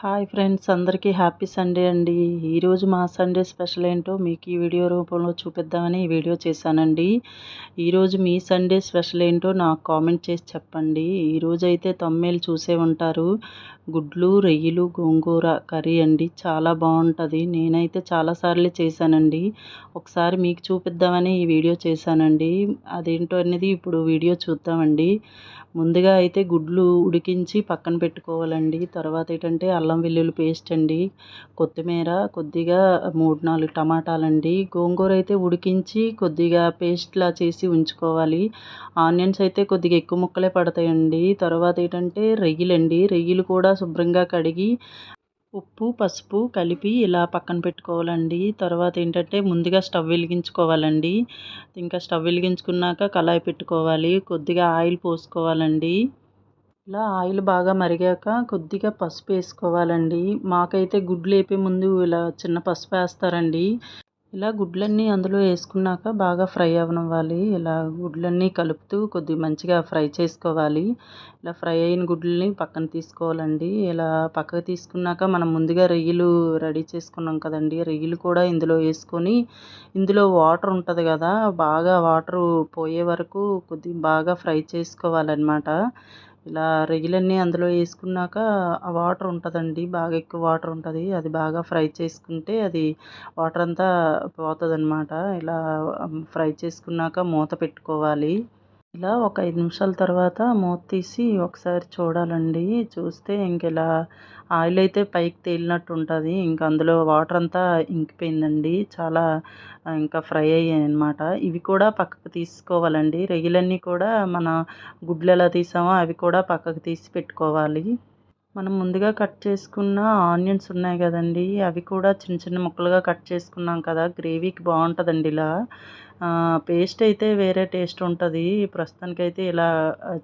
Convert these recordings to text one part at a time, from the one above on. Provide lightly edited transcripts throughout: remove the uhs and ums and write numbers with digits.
Hi friends, అందరికీ happy Sunday అండి. ఈరోజు మా సండే స్పెషల్ ఏంటో మీకు ఈ వీడియో రూపంలో చూపిద్దామని ఈ వీడియో చేశానండి. ఈరోజు మీ సండే స్పెషల్ ఏంటో నాకు కామెంట్ చేసి చెప్పండి. ఈరోజు అయితే తమ్మేలు చూసే ఉంటారు. గుడ్లు, రొయ్యలు, గోంగూర కర్రీ అండి. చాలా బాగుంటుంది. నేనైతే చాలాసార్లు చేశానండి. ఒకసారి మీకు చూపిద్దామని ఈ వీడియో చేశానండి. అదేంటో అనేది ఇప్పుడు వీడియో చూద్దామండి. ముందుగా అయితే గుడ్లు ఉడికించి పక్కన పెట్టుకోవాలండి. తర్వాత ఏంటంటే అల్లం వెల్లుల్లి పేస్ట్ అండి, కొత్తిమీర, కొద్దిగా 3-4 టమాటాలండి. గోంగూర అయితే ఉడికించి కొద్దిగా పేస్ట్లా చేసి ఉంచుకోవాలి. ఆనియన్స్ అయితే కొద్దిగా ఎక్కువ ముక్కలే పడతాయండి. తర్వాత ఏంటంటే రొయ్యలు కూడా శుభ్రంగా కడిగి ఉప్పు, పసుపు కలిపి ఇలా పక్కన పెట్టుకోవాలండి. తర్వాత ఏంటంటే ముందుగా స్టవ్ వెలిగించుకోవాలండి. ఇంకా స్టవ్ వెలిగించుకున్నాక కళాయి పెట్టుకోవాలి. కొద్దిగా ఆయిల్ పోసుకోవాలండి. ఇలా ఆయిల్ బాగా మరిగాక కొద్దిగా పసుపు వేసుకోవాలండి. మాకైతే గుడ్లు వేపే ముందు ఇలా చిన్న పసుపు వేస్తారండి. ఇలా గుడ్లన్నీ అందులో వేసుకున్నాక బాగా ఫ్రై అవ్వనివ్వాలి. ఇలా గుడ్లన్నీ కలుపుతూ కొద్దిగా మంచిగా ఫ్రై చేసుకోవాలి. ఇలా ఫ్రై అయిన గుడ్లని పక్కన తీసుకోవాలండి. ఇలా పక్కకు తీసుకున్నాక మనం ముందుగా రొయ్యలు రెడీ చేసుకున్నాం కదండి, రొయ్యలు కూడా ఇందులో వేసుకొని ఇందులో వాటర్ ఉంటుంది కదా, బాగా వాటర్ పోయే వరకు కొద్దిగా బాగా ఫ్రై చేసుకోవాలన్నమాట. ఇలా రొయ్యలన్నీ అందులో వేసుకున్నాక ఆ వాటర్ ఉంటుందండి, బాగా ఎక్కువ వాటర్ ఉంటుంది. అది బాగా ఫ్రై చేసుకుంటే అది వాటర్ అంతా పోతుందన్నమాట. ఇలా ఫ్రై చేసుకున్నాక మూత పెట్టుకోవాలి. ఇలా ఒక 5 నిమిషాల తర్వాత మూత తీసి ఒకసారి చూడాలండి. చూస్తే ఇంక ఇలా ఆయిల్ అయితే పైకి తేలినట్టు ఉంటుంది. ఇంకా అందులో వాటర్ అంతా ఇంకిపోయిందండి. చాలా ఇంకా ఫ్రై అయ్యాయి అన్నమాట. ఇవి కూడా పక్కకు తీసుకోవాలండి. రొయ్యలన్నీ కూడా మన గుడ్లు ఎలా తీసామో అవి కూడా పక్కకు తీసి పెట్టుకోవాలి. మనం ముందుగా కట్ చేసుకున్న ఆనియన్స్ ఉన్నాయి కదండి, అవి కూడా చిన్న చిన్న ముక్కలుగా కట్ చేసుకున్నాం కదా, గ్రేవీకి బాగుంటుందండి ఇలా. పేస్ట్ అయితే వేరే టేస్ట్ ఉంటుంది. ప్రస్తుతానికైతే ఇలా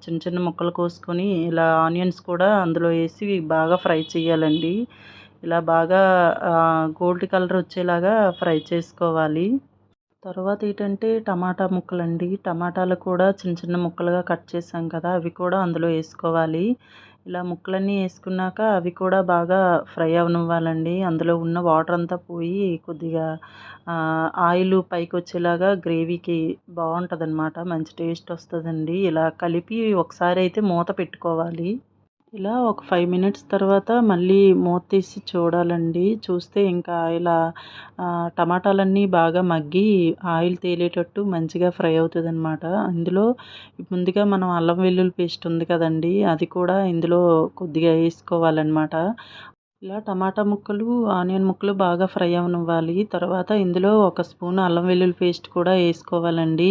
చిన్న చిన్న ముక్కలు కోసుకొని ఇలా ఆనియన్స్ కూడా అందులో వేసి బాగా ఫ్రై చేయాలండి. ఇలా బాగా గోల్డ్ కలర్ వచ్చేలాగా ఫ్రై చేసుకోవాలి. తర్వాత ఏంటంటే టమాటా ముక్కలండి. టమాటాలు కూడా చిన్న చిన్న ముక్కలుగా కట్ చేసాం కదా, అవి కూడా అందులో వేసుకోవాలి. ఇలా ముక్కలన్నీ వేసుకున్నాక అవి కూడా బాగా ఫ్రై అవ్వనివ్వాలండి. అందులో ఉన్న వాటర్ అంతా పోయి కొద్దిగా ఆయిల్ పైకి వచ్చేలాగా గ్రేవీకి బాగుంటుందన్నమాట. మంచి టేస్ట్ వస్తుందండి. ఇలా కలిపి ఒకసారి అయితే మూత పెట్టుకోవాలి. ఇలా ఒక 5 మినిట్స్ తర్వాత మళ్ళీ మూత తీసి చూడాలండి. చూస్తే ఇంకా ఇలా టమాటాలన్నీ బాగా మగ్గి ఆయిల్ తేలేటట్టు మంచిగా ఫ్రై అవుతుందన్నమాట. ఇందులో ముందుగా మనం అల్లం వెల్లుల్లి పేస్ట్ ఉంది కదండి, అది కూడా ఇందులో కొద్దిగా వేసుకోవాలన్నమాట. ఇలా టమాటా ముక్కలు, ఆనియన్ ముక్కలు బాగా ఫ్రై అవ్వనివ్వాలి. తర్వాత ఇందులో ఒక స్పూన్ అల్లం వెల్లుల్లి పేస్ట్ కూడా వేసుకోవాలండి.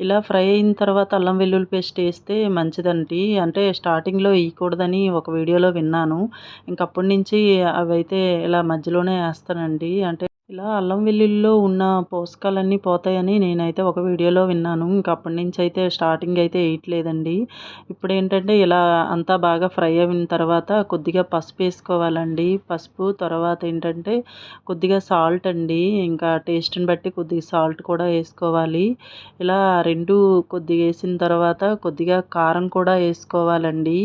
ఇలా ఫ్రై అయిన తర్వాత అల్లం వెల్లుల్లి పేస్ట్ వేస్తే మంచిదండి. అంటే స్టార్టింగ్లో వేయకూడదని ఒక వీడియోలో విన్నాను. ఇంకప్పటి నుంచి అవైతే ఇలా మధ్యలోనే వేస్తానండి. అంటే ఇలా అల్లం వెల్లుల్లిలో ఉన్న పోషకాలన్నీ పోతాయని నేనైతే ఒక వీడియోలో విన్నాను. అప్పటి నుంచి అయితే స్టార్టింగ్ అయితే వేయట్లేదండి. ఇప్పుడు ఏంటంటే ఇలా అంతా బాగా ఫ్రై అయిన తర్వాత కొద్దిగా పసుపు వేసుకోవాలండి. పసుపు తర్వాత ఏంటంటే కొద్దిగా సాల్ట్ అండి. ఇంకా టేస్ట్ని బట్టి కొద్దిగా సాల్ట్ కూడా వేసుకోవాలి. ఇలా రెండు కొద్దిగా వేసిన తర్వాత కొద్దిగా కారం కూడా వేసుకోవాలండి.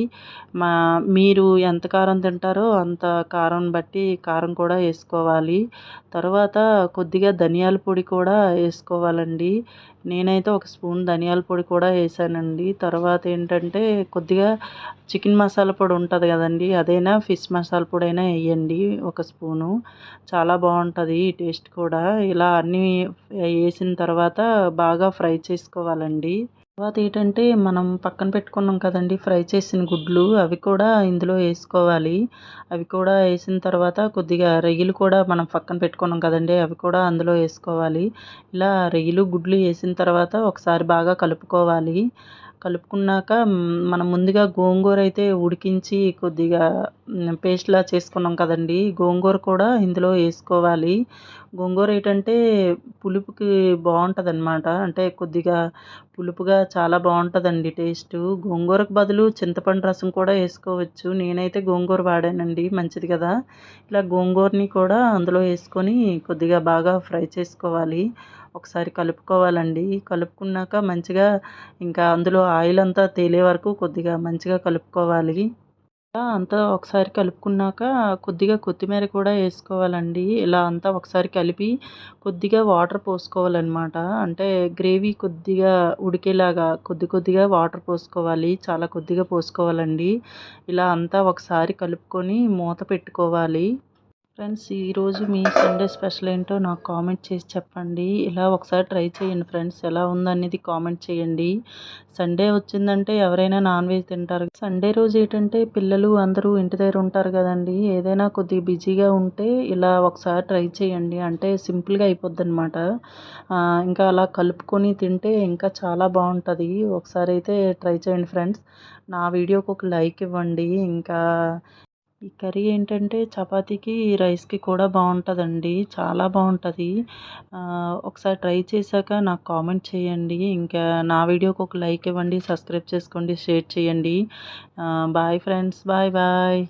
మా మీరు ఎంత కారం తింటారో అంత కారం బట్టి కారం కూడా వేసుకోవాలి. తర్వాత కొద్దిగా ధనియాల పొడి కూడా వేసుకోవాలండి. నేనైతే ఒక స్పూన్ ధనియాల పొడి కూడా వేసానండి. తర్వాత ఏంటంటే కొద్దిగా చికెన్ మసాలా పొడి ఉంటుంది కదండి, అదైనా ఫిష్ మసాలా పొడి అయినా వేయండి ఒక స్పూను. చాలా బాగుంటుంది ఈ టేస్ట్ కూడా. ఇలా అన్నీ వేసిన తర్వాత బాగా ఫ్రై చేసుకోవాలండి. తర్వాత ఏంటంటే మనం పక్కన పెట్టుకున్నాం కదండి ఫ్రై చేసిన గుడ్లు, అవి కూడా ఇందులో వేసుకోవాలి. అవి కూడా వేసిన తర్వాత కొద్దిగా రొయ్యలు కూడా మనం పక్కన పెట్టుకున్నాం కదండి, అవి కూడా అందులో వేసుకోవాలి. ఇలా రొయ్యలు, గుడ్లు వేసిన తర్వాత ఒకసారి బాగా కలుపుకోవాలి. కలుపుకున్నాక మనం ముందుగా గోంగూర అయితే ఉడికించి కొద్దిగా పేస్ట్లా చేసుకున్నాం కదండి, గోంగూర కూడా ఇందులో వేసుకోవాలి. గోంగూర ఏంటంటే పులుపుకి బాగుంటుంది అనమాట. అంటే కొద్దిగా పులుపుగా చాలా బాగుంటుందండి టేస్టు. గోంగూరకు బదులు చింతపండు రసం కూడా వేసుకోవచ్చు. నేనైతే గోంగూర వాడానండి, మంచిది కదా. ఇలా గోంగూరని కూడా అందులో వేసుకొని కొద్దిగా బాగా ఫ్రై చేసుకోవాలి. ఒకసారి కలుపుకోవాలండి. కలుపుకున్నాక మంచిగా ఇంకా అందులో ఆయిల్ అంతా తేలే వరకు కొద్దిగా మంచిగా కలుపుకోవాలి. అంతా ఒకసారి కలుపుకున్నాక కొద్దిగా కొత్తిమీర కూడా వేసుకోవాలండి. ఇలా అంతా ఒకసారి కలిపి కొద్దిగా వాటర్ పోసుకోవాలనమాట. అంటే గ్రేవీ కొద్దిగా ఉడికేలాగా కొద్ది కొద్దిగా వాటర్ పోసుకోవాలి. చాలా కొద్దిగా పోసుకోవాలండి. ఇలా అంతా ఒకసారి కలుపుకొని మూత పెట్టుకోవాలి. ఫ్రెండ్స్, ఈరోజు మీ సండే స్పెషల్ ఏంటో నాకు కామెంట్ చేసి చెప్పండి. ఇలా ఒకసారి ట్రై చేయండి ఫ్రెండ్స్. ఎలా ఉందనేది కామెంట్ చేయండి. సండే వచ్చిందంటే ఎవరైనా నాన్ వెజ్ తింటారు. సండే రోజు ఏంటంటే పిల్లలు అందరూ ఇంటి దగ్గర ఉంటారు కదండి. ఏదైనా కొద్దిగా బిజీగా ఉంటే ఇలా ఒకసారి ట్రై చేయండి. అంటే సింపుల్గా అయిపోద్ది అనమాట. ఇంకా అలా కలుపుకొని తింటే ఇంకా చాలా బాగుంటుంది. ఒకసారి అయితే ట్రై చేయండి ఫ్రెండ్స్. నా వీడియోకి ఒక లైక్ ఇవ్వండి. ఇంకా ఈ కర్రీ ఏంటంటే చపాతీకి, రైస్‌కి కూడా బావుంటదండి. చాలా బావుంటది. ఒకసారి ట్రై చేశాక నాకు కామెంట్ చేయండి. ఇంకా నా వీడియోకి ఒక లైక్ ఇవ్వండి, సబ్స్క్రైబ్ చేసుకోండి, షేర్ చేయండి. Bye friends. Bye bye.